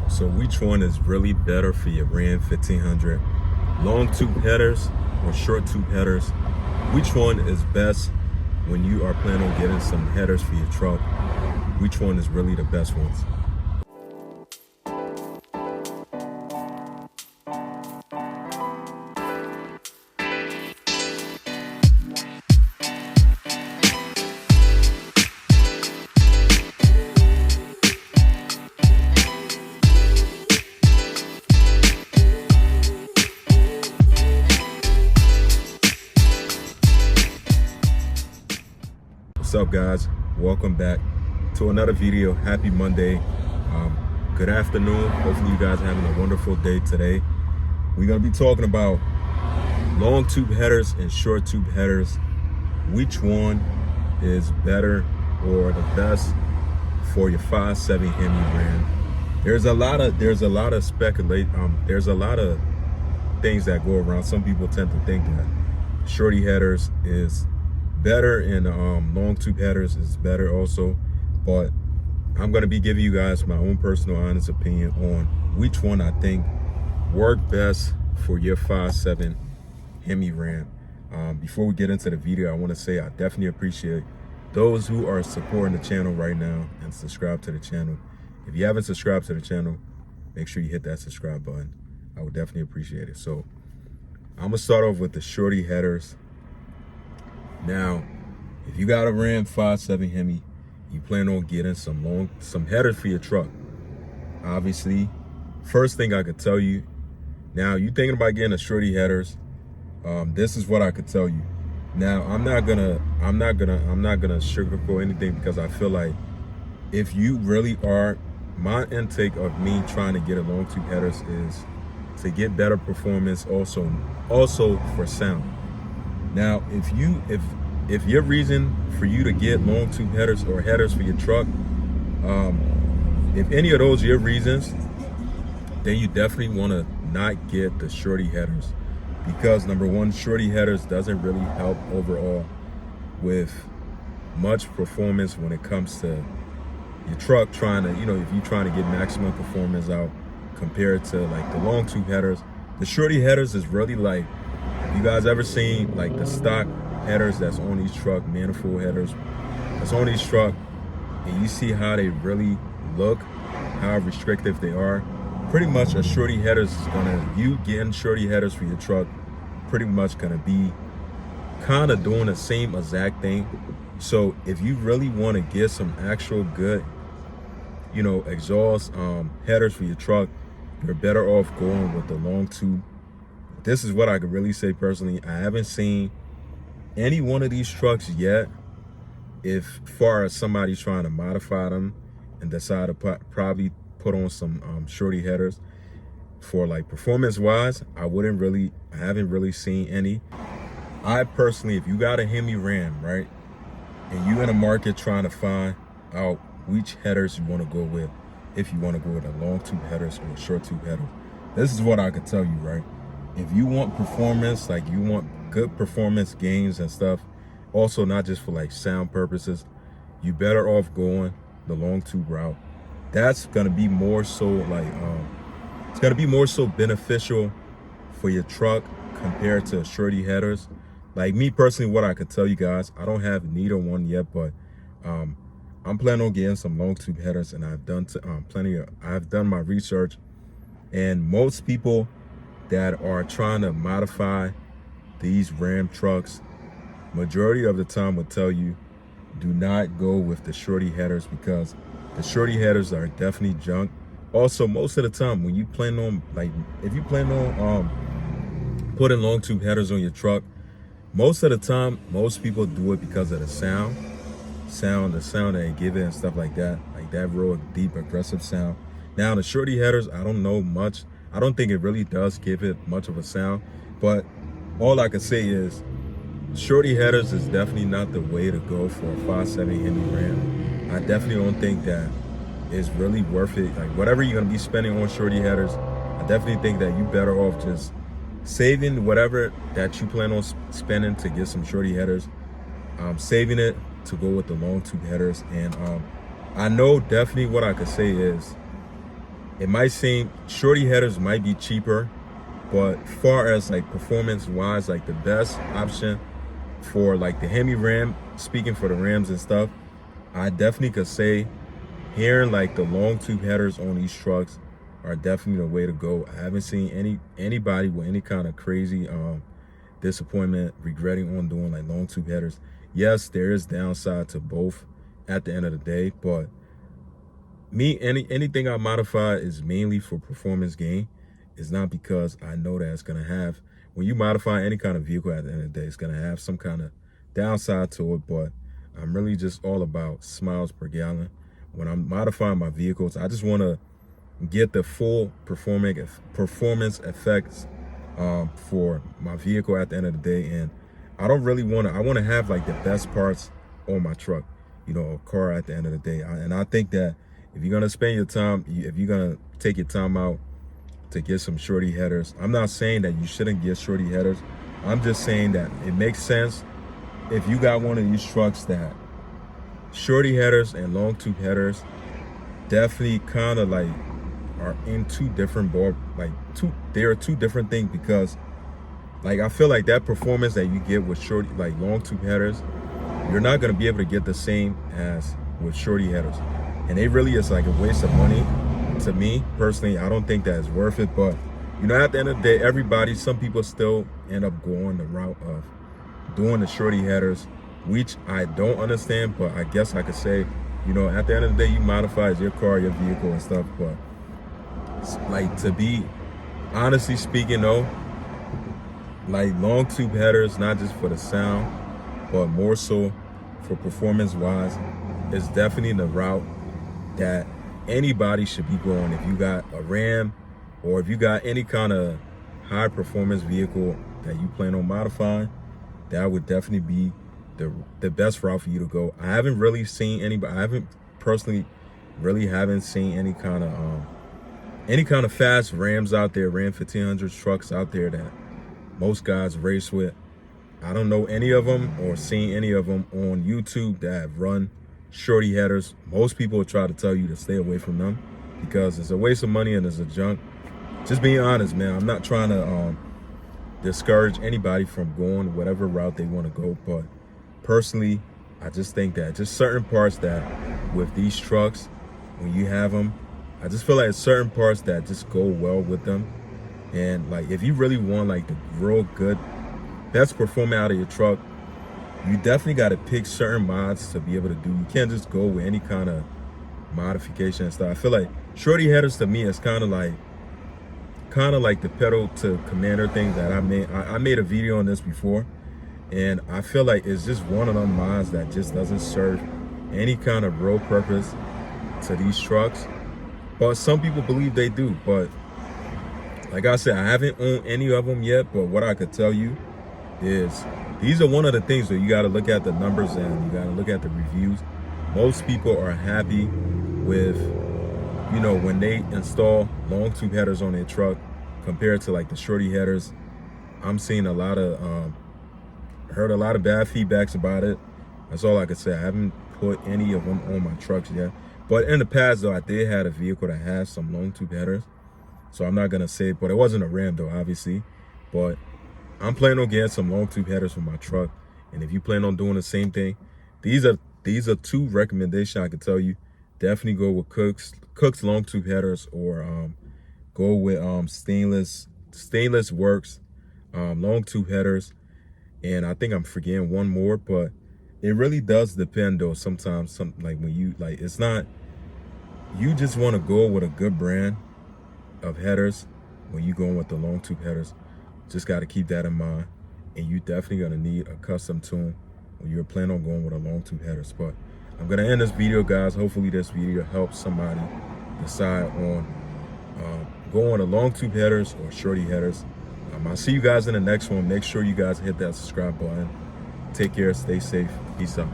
So which one is really better for your Ram 1500? Long tube headers or short tube headers? Which one is best when you are planning on getting some headers for your truck? Which one is really the best ones? What's up, guys? Welcome back to another video. Happy Monday. Good afternoon. Hopefully you guys are having a wonderful day today. We're going to be talking about long tube headers and short tube headers. Which one is better or the best for your 5.7 Hemi Ram? There's a lot of there's a lot of things that go around. Some people tend to think that shorty headers is better and long tube headers is better also, but I'm going to be giving you guys my own personal honest opinion on which one I think work best for your 5.7 Hemi Ram. Before we get into the video, I want to say I definitely appreciate those who are supporting the channel right now and subscribe to the channel. If you haven't subscribed to the channel, make sure you hit that subscribe button. I would definitely appreciate it. So I'm gonna start off with the shorty headers. Now, if you got a Ram 5.7 Hemi, you plan on getting some headers for your truck. Obviously, first thing I could tell you, now you thinking about getting a shorty headers, this is what I could tell you. Now, I'm not gonna sugarcoat anything, because I feel like if you really are, my intake of me trying to get a long tube headers is to get better performance, also for sound. Now, if your reason for you to get long tube headers or headers for your truck, if any of those are your reasons, then you definitely want to not get the shorty headers, because number one, shorty headers doesn't really help overall with much performance when it comes to your truck trying to, if you're trying to get maximum performance out compared to like the long tube headers. The shorty headers is really like, you guys ever seen like the stock headers that's on these truck, manifold headers that's on these truck, and you see how they really look, how restrictive they are? Pretty much a shorty headers is you getting shorty headers for your truck pretty much gonna be kind of doing the same exact thing. So if you really want to get some actual good, exhaust headers for your truck, you're better off going with the long tube. This is what I could really say personally. I haven't seen any one of these trucks yet, if far as somebody's trying to modify them and decide to probably put on some shorty headers for like performance wise. I haven't really seen any. I personally, if you got a Hemi Ram, right, and you in a market trying to find out which headers you want to go with, if you want to go with a long tube headers or short tube headers, this is what I could tell you, right? If you want performance, like you want good performance gains and stuff, also not just for like sound purposes, you better off going the long tube route. That's gonna be more so like it's gonna be more so beneficial for your truck compared to shorty headers. Like me personally, what I could tell you guys, I don't have neither one yet, but I'm planning on getting some long tube headers, and I've done I've done my research, and most people that are trying to modify these Ram trucks, majority of the time will tell you do not go with the shorty headers, because the shorty headers are definitely junk. Also, most of the time when you plan on, like, if you plan on putting long tube headers on your truck, most of the time most people do it because of the sound that they give it and stuff like that real deep aggressive sound. Now the shorty headers, I don't know much. I don't think it really does give it much of a sound, but all I can say is shorty headers is definitely not the way to go for a 5.7 Hemi Ram. I definitely don't think that is really worth it. Like, whatever you're gonna be spending on shorty headers, I definitely think that you better off just saving whatever that you plan on spending to get some shorty headers, saving it to go with the long tube headers. And I know definitely what I could say is it might seem shorty headers might be cheaper, but far as like performance wise, like the best option for like the Hemi Ram, speaking for the Rams and stuff, I definitely could say hearing like the long tube headers on these trucks are definitely the way to go. I haven't seen anybody with any kind of crazy disappointment regretting on doing like long tube headers. Yes, there is downside to both at the end of the day, but anything I modify is mainly for performance gain. It's not because I know that it's gonna have, when you modify any kind of vehicle at the end of the day, it's gonna have some kind of downside to it. But I'm really just all about miles per gallon. When I'm modifying my vehicles, I just want to get the full performance effects for my vehicle at the end of the day. And I don't really want to, I want to have like the best parts on my truck, you know, a car at the end of the day. And I think that if you're going to spend your time, if you're going to take your time out to get some shorty headers, I'm not saying that you shouldn't get shorty headers. I'm just saying that it makes sense if you got one of these trucks that shorty headers and long tube headers definitely kind of like are in two different they are two different things, because like I feel like that performance that you get with shorty, like long tube headers, you're not going to be able to get the same as with shorty headers. And it really is like a waste of money to me personally. I don't think that is worth it. But you know, at the end of the day, some people still end up going the route of doing the shorty headers, which I don't understand. But I guess I could say, you know, at the end of the day, you modify your car, your vehicle and stuff. But like, to be honestly speaking though, like long tube headers, not just for the sound, but more so for performance wise, is definitely the route that anybody should be going. If you got a Ram, or if you got any kind of high performance vehicle that you plan on modifying, that would definitely be the best route for you to go. I haven't really seen anybody, I haven't personally haven't seen any kind of fast Rams out there, Ram 1500 trucks out there that most guys race with. I don't know any of them or seen any of them on YouTube that have run shorty headers. Most people will try to tell you to stay away from them because it's a waste of money and it's a junk. Just being honest, man. I'm not trying to discourage anybody from going whatever route they want to go, but personally, I just think that just certain parts that with these trucks, when you have them, I just feel like certain parts that just go well with them. And like, if you really want like the real good, best performance out of your truck, you definitely got to pick certain mods to be able to do. You can't just go with any kind of modification and stuff. I feel like shorty headers to me is kind of like the pedal to commander thing that I made. I made a video on this before, and I feel like it's just one of them mods that just doesn't serve any kind of real purpose to these trucks. But some people believe they do. But like I said, I haven't owned any of them yet, but what I could tell you is these are one of the things where you got to look at the numbers and you got to look at the reviews. Most people are happy with, you know, when they install long tube headers on their truck compared to like the shorty headers. I'm seeing heard a lot of bad feedbacks about it. That's all I could say. I haven't put any of them on my trucks yet. But in the past though, I did have a vehicle that has some long tube headers. So I'm not gonna say it, but it wasn't a Ram though, obviously. But I'm planning on getting some long tube headers for my truck. And if you plan on doing the same thing, these are two recommendations I can tell you. Definitely go with Cook's long tube headers, or go with Stainless Works long tube headers. And I think I'm forgetting one more, but it really does depend though. Sometimes like when you like, it's not, you just want to go with a good brand of headers when you going with the long tube headers. Just got to keep that in mind. And you definitely gonna need a custom tune when you're planning on going with a long tube headers. But I'm gonna end this video, guys. Hopefully this video helps somebody decide on going to long tube headers or shorty headers. I'll see you guys in the next one. Make sure you guys hit that subscribe button. Take care, stay safe, peace out.